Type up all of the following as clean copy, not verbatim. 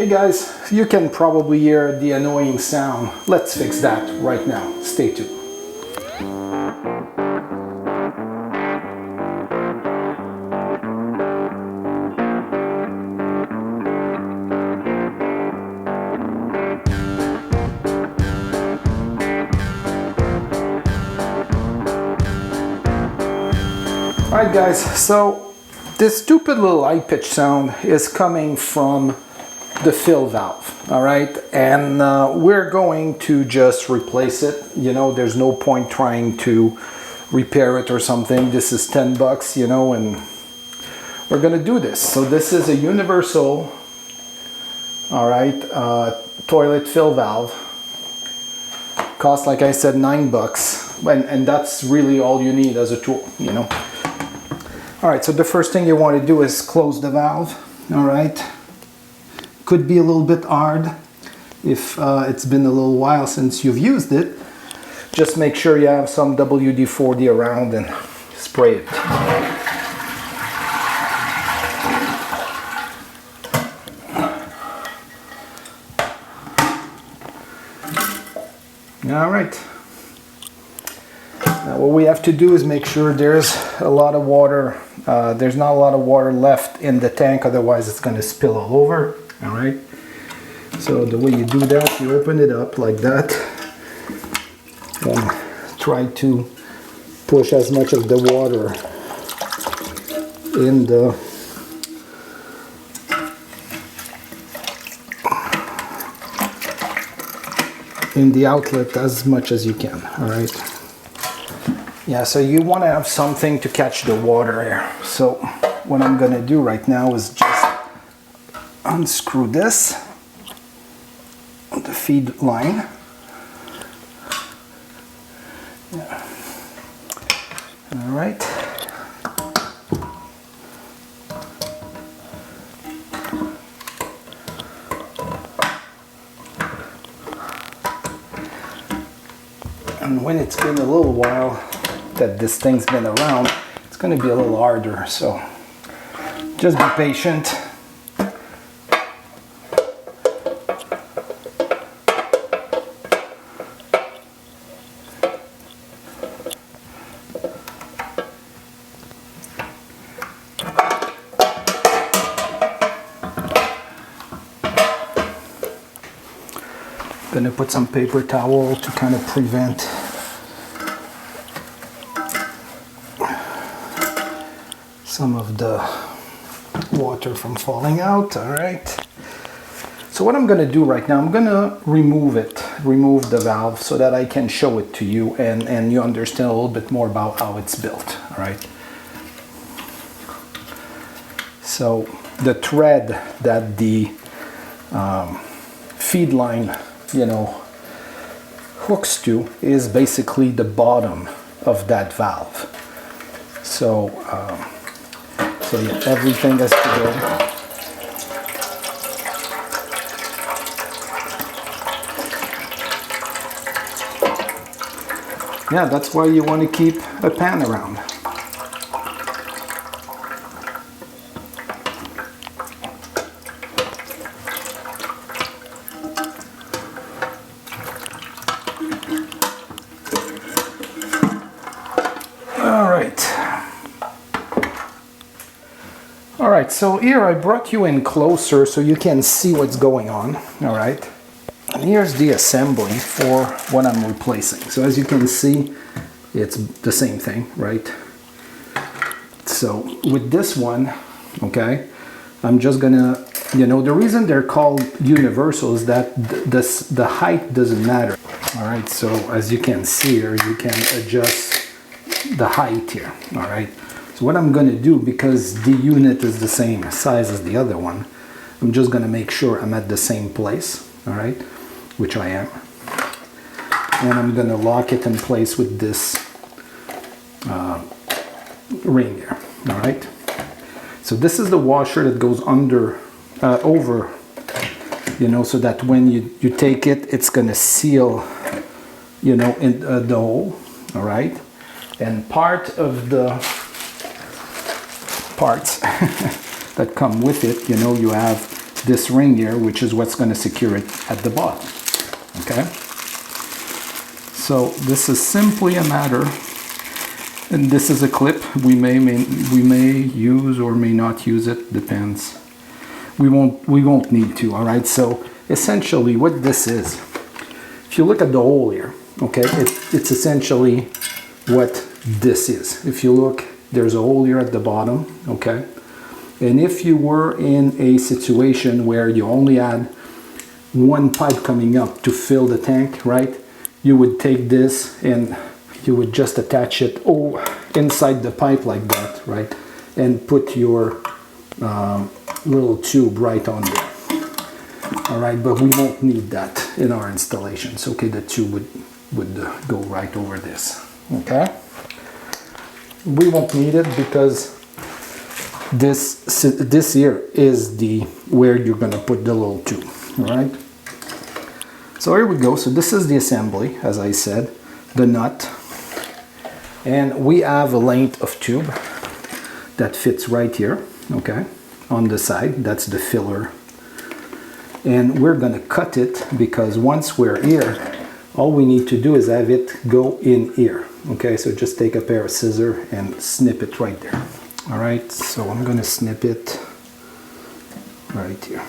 Hey guys, you can probably hear the annoying sound. Let's fix that right now. Stay tuned. Alright guys, so this stupid little high pitch sound is coming from the fill valve, alright, and we're going to just replace it. You know, there's no point trying to repair it or something. This is 10 bucks, you know, and we're gonna do this. So this is a universal, alright, toilet fill valve. Cost, like I said, 9 bucks, and that's really all you need as a tool, you know. Alright, so the first thing you want to do is close the valve, alright. Could be a little bit hard if it's been a little while since you've used it. Just make sure you have some WD-40 around and spray it. Alright. Now what we have to do is make sure there's a lot of water, there's not a lot of water left in the tank, otherwise it's going to spill all over. Alright, so the way you do that, you open it up like that and try to push as much of the water in the outlet as much as you can. Alright. Yeah, so you want to have something to catch the water here. So what I'm going to do right now is just unscrew this, the feed line. Yeah. All right. And when it's been a little while that this thing's been around, it's going to be a little harder, so just be patient. Going to put some paper towel to kind of prevent some of the water from falling out. All right. So what I'm going to do right now, I'm going to remove the valve so that I can show it to you and you understand a little bit more about how it's built. All right. So the thread that the feed line, you know, hooks to is basically the bottom of that valve. So yeah, everything has to go. Yeah, that's why you want to keep a pan around. Alright, so here I brought you in closer so you can see what's going on. Alright, and here's the assembly for what I'm replacing. So as you can see, it's the same thing, right? So with this one, okay, I'm just gonna, you know, the reason they're called universal is that the height doesn't matter. Alright, so as you can see here, you can adjust the height here. Alright. So what I'm going to do, because the unit is the same size as the other one, I'm just going to make sure I'm at the same place, all right, which I am. And I'm going to lock it in place with this ring here, all right. So this is the washer that goes under, over, you know, so that when you take it, it's going to seal, you know, in the hole, all right. And part of the parts that come with it, you know, you have this ring here, which is what's going to secure it at the bottom. Okay, so this is simply a matter, and this is a clip. We may use or may not use it, depends. We won't need to. All right, so essentially what this is, if you look at the hole here, okay, it's essentially what this is. If you look, there's a hole here at the bottom, okay, and if you were in a situation where you only had one pipe coming up to fill the tank, right, you would take this and you would just attach it inside the pipe like that, right, and put your little tube right on there. All right, but we won't need that in our installations. Okay, the tube would go right over this. Okay, we won't need it because this here is where you're going to put the little tube. All right, so here we go. So this is the assembly, as I said, the nut, and we have a length of tube that fits right here, okay, on the side. That's the filler, and we're going to cut it because once we're here, all we need to do is have it go in here. Okay, so just take a pair of scissors and snip it right there. All right, so I'm going to snip it right here.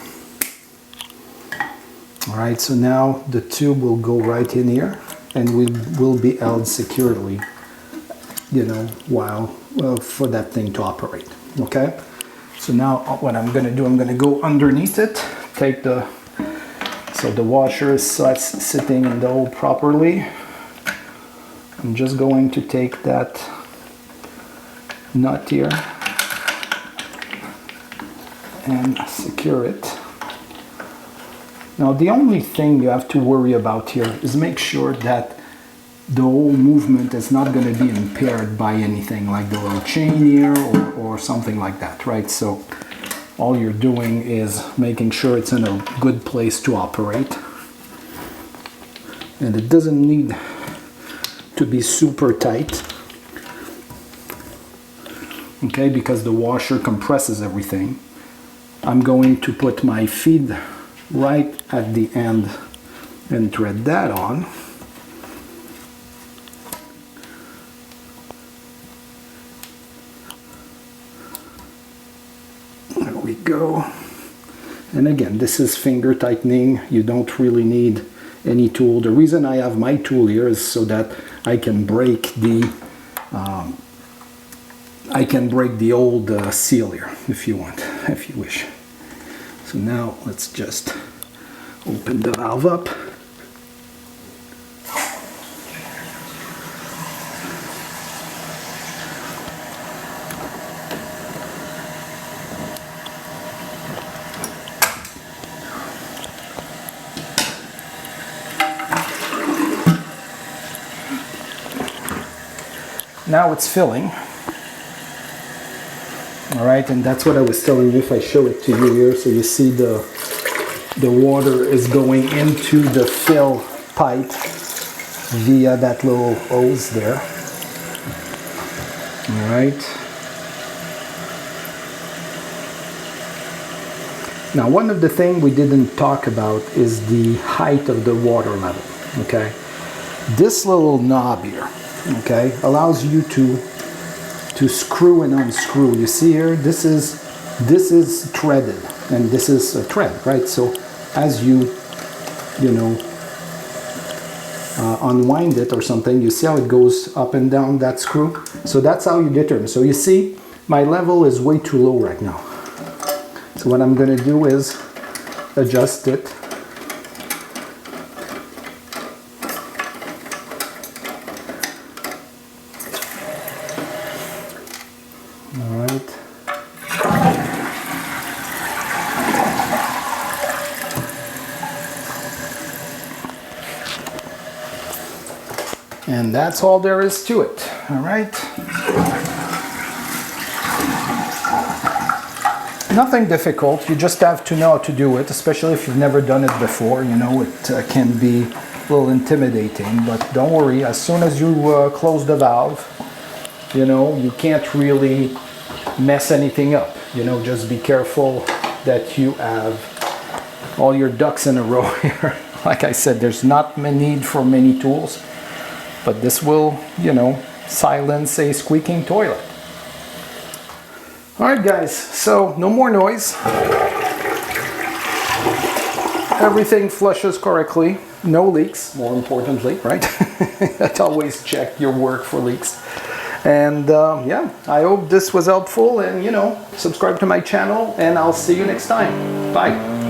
All right, so now the tube will go right in here and will be held securely, you know, for that thing to operate. Okay, so now what I'm going to do, I'm going to go underneath it, take so the washer is sitting in the hole properly. I'm just going to take that nut here and secure it. Now the only thing you have to worry about here is make sure that the whole movement is not going to be impaired by anything like the little chain here or something like that, right? So all you're doing is making sure it's in a good place to operate, and it doesn't need to be super tight, okay, because the washer compresses everything. I'm going to put my feed right at the end and thread that on. There we go. And again, this is finger tightening. You don't really need any tool. The reason I have my tool here is so that I can break the old seal here if you want, if you wish. So now let's just open the valve up. Now it's filling. All right, and that's what I was telling you. If I show it to you here, so you see the water is going into the fill pipe via that little hose there. All right. Now, one of the things we didn't talk about is the height of the water level. Okay, this little knob here, okay, allows you to screw and unscrew. You see here, this is threaded, and this is a thread, right? So as you unwind it or something, you see how it goes up and down that screw. So that's how you determine. So you see, my level is way too low right now. So what I'm going to do is adjust it. And that's all there is to it. All right. Nothing difficult. You just have to know how to do it, especially if you've never done it before. You know, it can be a little intimidating, but don't worry. As soon as you close the valve, you know, you can't really mess anything up. You know, just be careful that you have all your ducks in a row here. Like I said, there's not a need for many tools, but this will, you know, silence a squeaking toilet. All right, guys, so no more noise. Everything flushes correctly, no leaks, more importantly, right? Always check your work for leaks. And yeah, I hope this was helpful, and you know, subscribe to my channel, and I'll see you next time. Bye.